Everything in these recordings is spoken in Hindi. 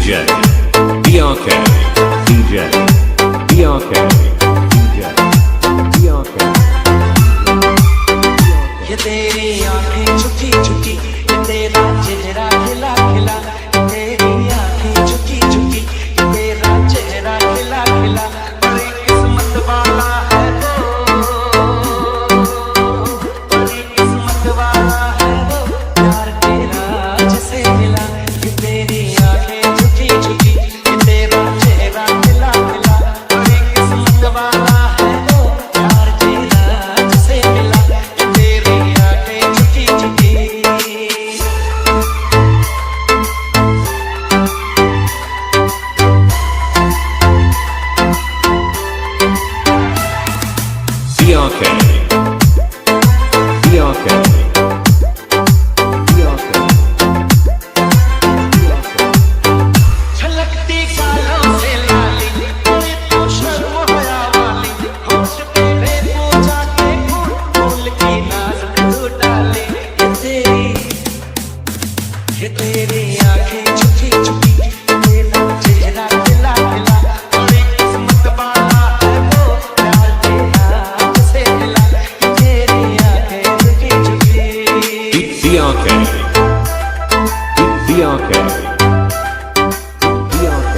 DJ BRK DJ BRK DJ BRK ये तेरी आंखें झुकी झुकी, ये तेरा चेहरा खिला खिला, तेरी आंखें झुकी झुकी, ये तेरा चेहरा खिला खिला, बड़ी किस्मत वाला है वो, बड़ी किस्मत वाला है वो, प्यार तेरा जिसे मिला। ये तेरी आंखें झुकी झुकी, ये तेरा चेहरा खिला खिला, बड़ी किस्मत वाला है वो, प्यार तेरा जिसे मिला। ये तेरी आंखें झुकी झुकी। BRK BRK BRK झलकती गालों से लाली, कोई तो शर्म हया वाली, होश तेरे को जाके फूल की नाजुक तू डाले। ये तेरी आंखें झुकी झुकी, तेरा चेहरा खिला खिला, बड़ी किस्मत वाला है वो, प्यार तेरा जिसे मिला। ये तेरी आंखें झुकी झुकी। BRK BRK BRK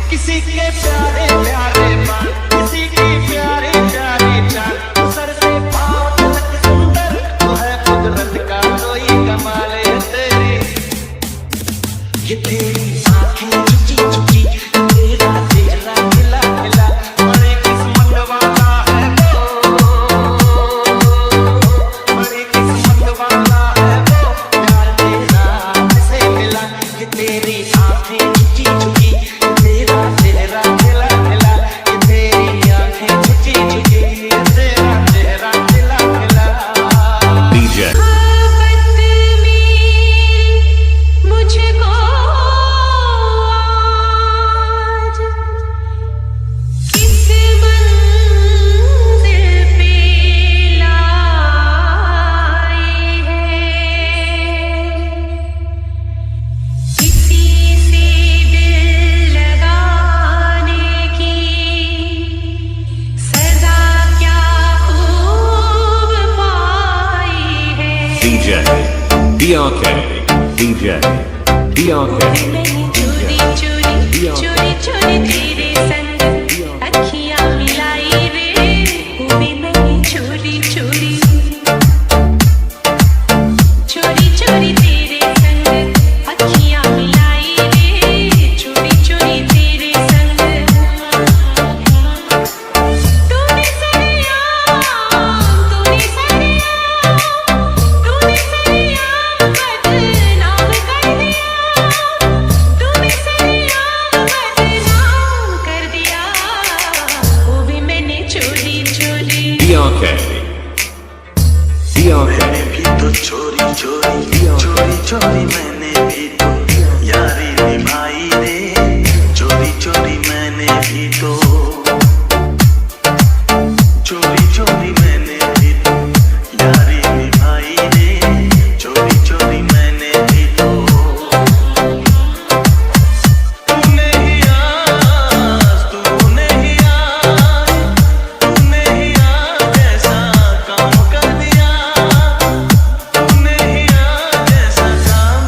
किसी के प्यारे प्यारे बाल, किसी की प्यारी प्यारी चाल, सर से पाँव तक सुंदर, तो है कुदरत का कोई कमाल। ये तेरी आंखें झुकी झुकी, तेरा चेहरा खिला खिला, बड़ी किस्मत वाला है वो, बड़ी किस्मत वाला है वो, प्यार तेरा जिसे मिला। ये तेरी आंखें झुकी झुकी, तेरा चेहरा खिला खिला, ये तेरी आंखें झुकी झुकी, तेरा चेहरा खिला खिला। DJ मुझको आज किस मंजिल पे लाए हैं, किसी से दिल लगाने की सजा क्या खूब पाई है। DJ BRK DJ BRK चोरी चोरी चोरी चोरी तेरे संग अखियां मिलाई रे, वो भी मैंने चोरी चोरी चोरी चोरी तेरे संग अखियां मिलाई रे, चोरी चोरी तेरे संग। तूने सरिया तूने सरिया तूने सरिया बदनाम कर दिया, तूने सरिया बदनाम कर दिया, वो भी मैंने चोरी चोरी। BRK BRK मैंने भी तो चोरी चोरी चोरी चोरी, मैंने भी तो यारी निभाई रे, चोरी चोरी मैंने भी तो, चोरी चोरी मैंने भी तो यारी निभाई रे, चोरी चोरी मैंने भी तो। तूने ही आज तूने ही आज तूने ही आज ऐसा काम कर दिया, तूने ही आज ऐसा काम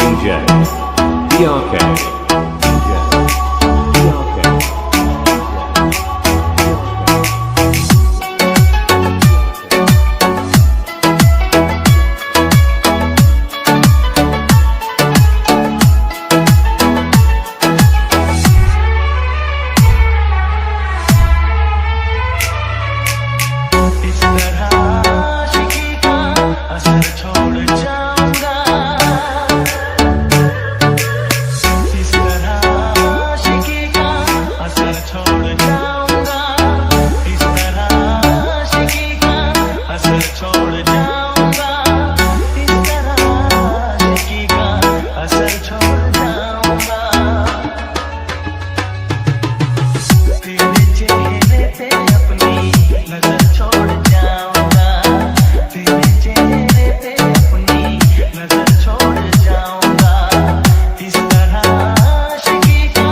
DJ DRK DJ DRK इस तरह आशिकी का असर छोड़ जाऊंगा, इस तरह आशिकी का असर छोड़ जाऊंगा, इस तरह आशिकी का असर छोड़ जाऊंगा, इस तरह आशिकी का असर छोड़ जाऊंगा। तेरे चेहरे पे अपनी नजर छोड़ जाऊंगा, तेरे चेहरे पे अपनी नजर छोड़ जाऊंगा, इस तरह आशिकी का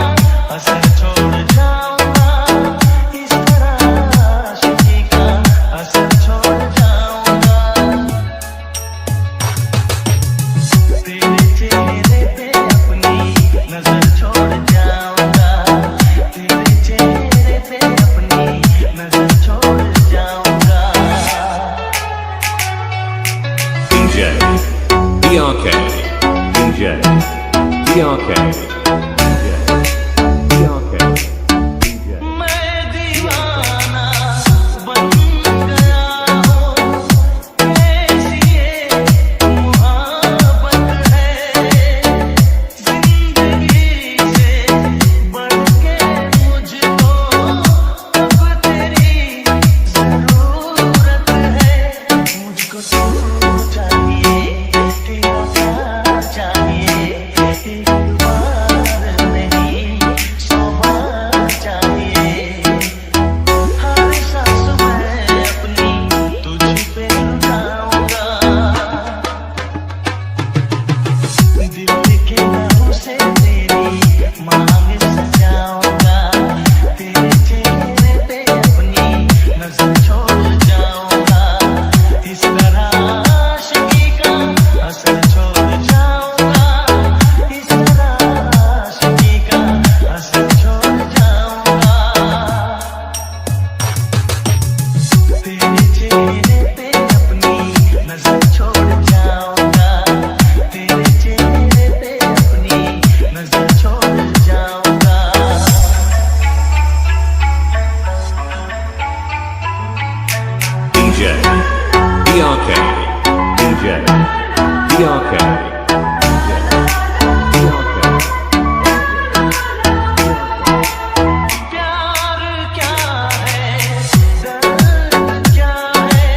असर छोड़ जाऊंगा, इस तरह आशिकी का असर छोड़ जाऊंगा। तेरे चेहरे पे अपनी नजर छोड़ जाऊंगा, तेरे चेहरे पे अपनी नजर छोड़ जाऊंगा। DJ DRK DJ DRK DJ DRK DJ मैं दीवाना बन गया हूँ, ऐसी ये मोहब्बत है, जिंदगी से बढ़ के मुझको अब तेरी जरूरत है। मुझको तू चाहिए, तेरा प्यार चाहिए, एक बार नहीं 100 बार चाहिए। हर सांस मैं अपनी तुझ पे रुलाऊंगा, दिल के लहू से तेरी मांग सजाऊंगा, तेरे चेहरे पे अपनी नजर छोड़ जाऊंगा, इस तरह आशिकी का असर छोड़ जाऊंगा, इस तरह आशिकी का असर छोड़ जाऊंगा। तेरे चेहरे पे अपनी नजर छोड़ जाऊंगा, तेरे चेहरे पे अपनी नजर छोड़ जाऊंगा। DJ DRK DJ DRK प्यार क्या है, दर्द क्या है,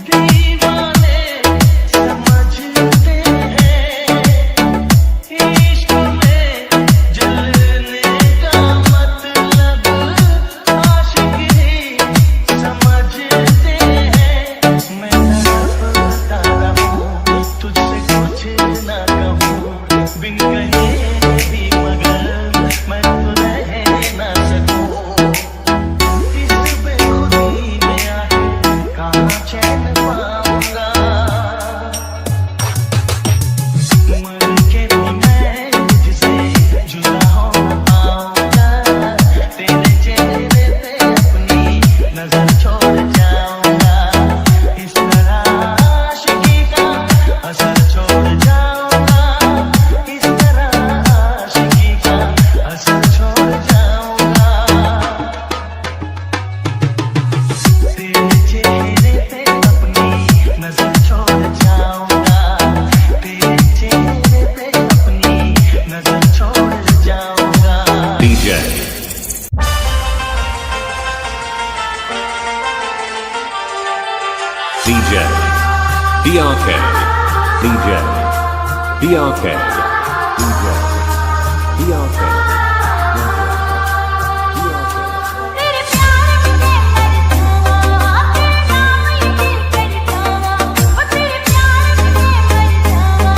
दीवाने समझते हैं, इश्क में जलने का मतलब आशिक ही समझते हैं। मैं तड़पता रहूं, तुझसे कुछ ना कहूं, बिन कहे भी मगर मैं तो रह ना सकूं। इस बेखुदी में आए कहाँ चैन पाऊंगा, मर के भी मैं तुझसे जुदा हो पाऊंगा, तेरे चेहरे पे अपनी नजर छोड़ जाऊंगा, इस तरह आशिकी का असर छोड़ जाऊंगा, इस तरह आशिकी का असर छोड़ जाऊंगा। तेरे चेहरे पे अपनी नजर छोड़ जाऊंगा, तेरे चेहरे पे अपनी नजर छोड़ जाऊंगा। DJ DJ DRK DJ DRK DJ DRK तेरे प्यार में मर जावा, तेरे नाम ये कर जावा, वो तेरे प्यार में मर जावा,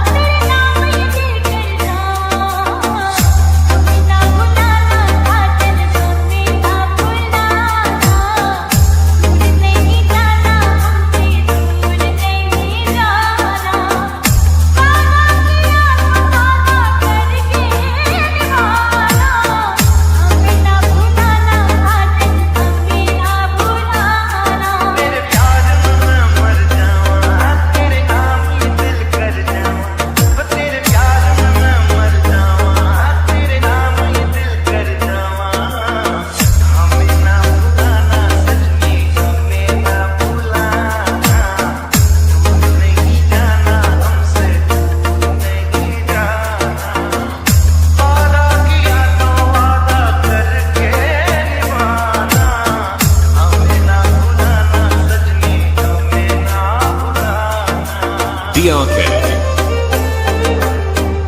तेरे नाम ये कर जावा। कभी ना भुलाना कातिल सोने का भुलाना, दूर नहीं जाना हमसे, दूर नहीं जाना। वादा किया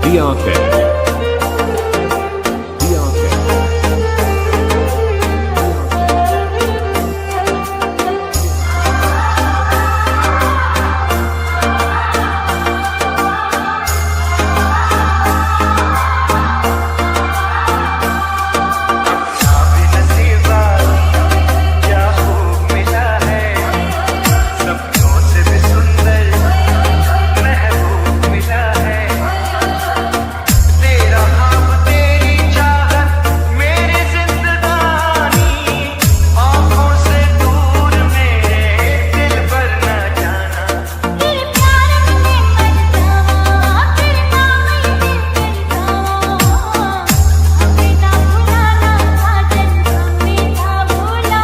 DRK. क्या खूब मिला है, सपनों से भी सुंदर महबूब मिला है। तेरा ख्वाब तेरी चाहत मेरी जिंदगानी, आँखों से दूर मेरे दिल पर न जाना। तेरे प्यार में मैं मर जाऊं, तेरे नाम ही दिल कर जाऊं। हमें ना भुलाना साजन, हमें ना भुलाना।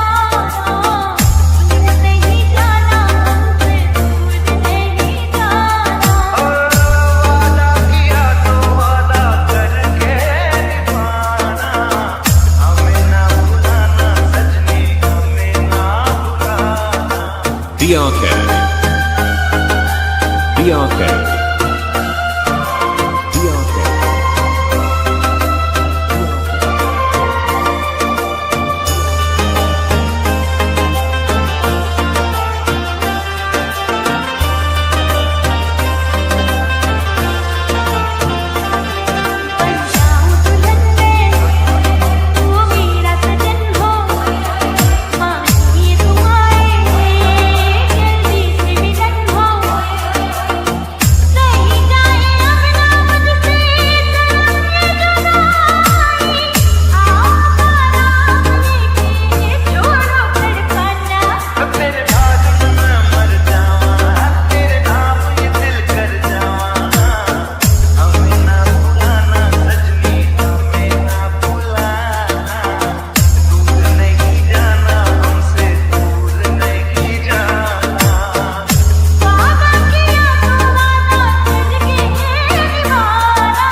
दूर नहीं जाना, हमसे दूर नहीं जाना। वादा किया तो वादा करके निभाना, हमें ना भुलाना सजनी, हमें ना भुलाना। DRK. DRK. DRK. बन जाऊं दुल्हन में, तू मेरा सजन हो। मांगी दुआएं, जल्दी से मिलन हो। नहीं जाए अब ना मुझसे जुदाई, आपका नाम लेके छोड़ो धड़कना। तेरे भाग में मैं मर जाऊं, तेरे नाम ये दिल कर जाऊं। हमें ना भुलाना सजनी, हमें ना भुलाना। दूर नहीं जाना, हमसे दूर नहीं जाना। वादा किया तो वादा करके निभाना।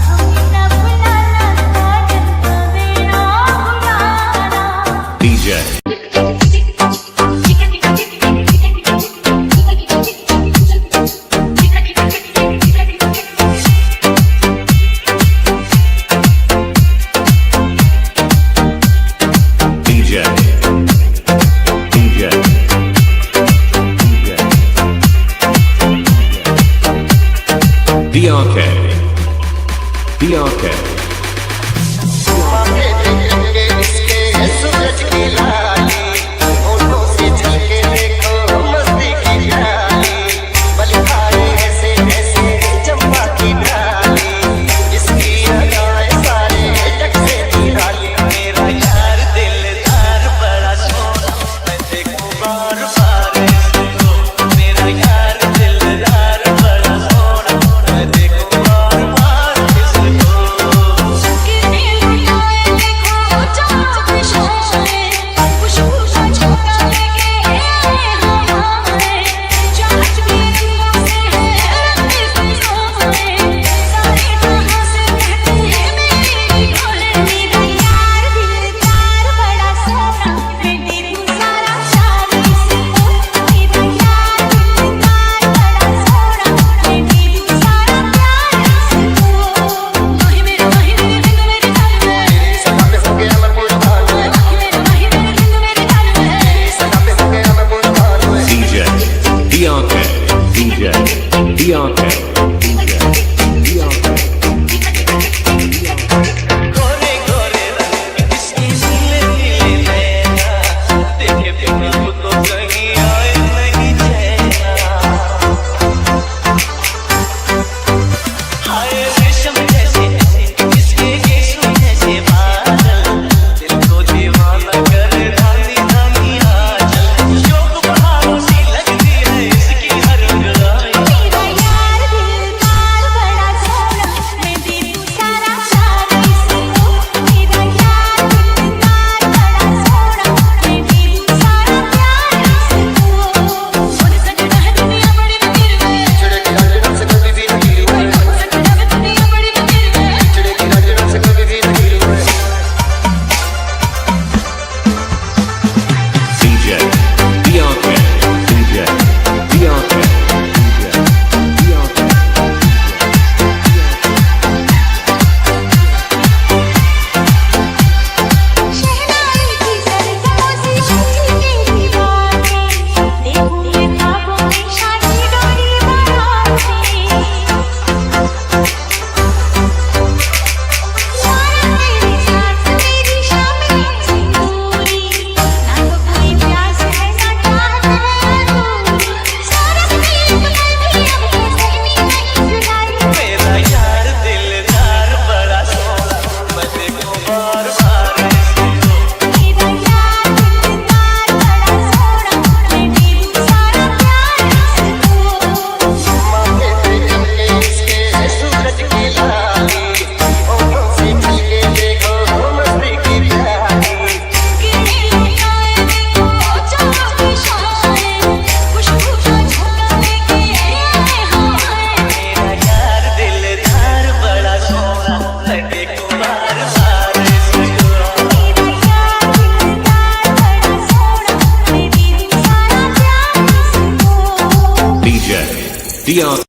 हमें ना भुलाना साजन, हमें ना भुलाना। DJ. DJ. DJ. DRK. DRK. मांगे देखेंगे इसके सूरज की लाली, होठों से झलके देखो मस्ती की प्याली। बल खाए ऐसे ऐसे चंपा की डाली, इसकी अदाएं सारे जग से निराली। मेरा यार दिलदार बड़ा सोना, मैं देखूं बार बार इसको। मेरा यार दिलदार बड़ा सोना, मैं देखूं बार बार इसको। कितने बुलाए देखो चाँद पे शोले, DR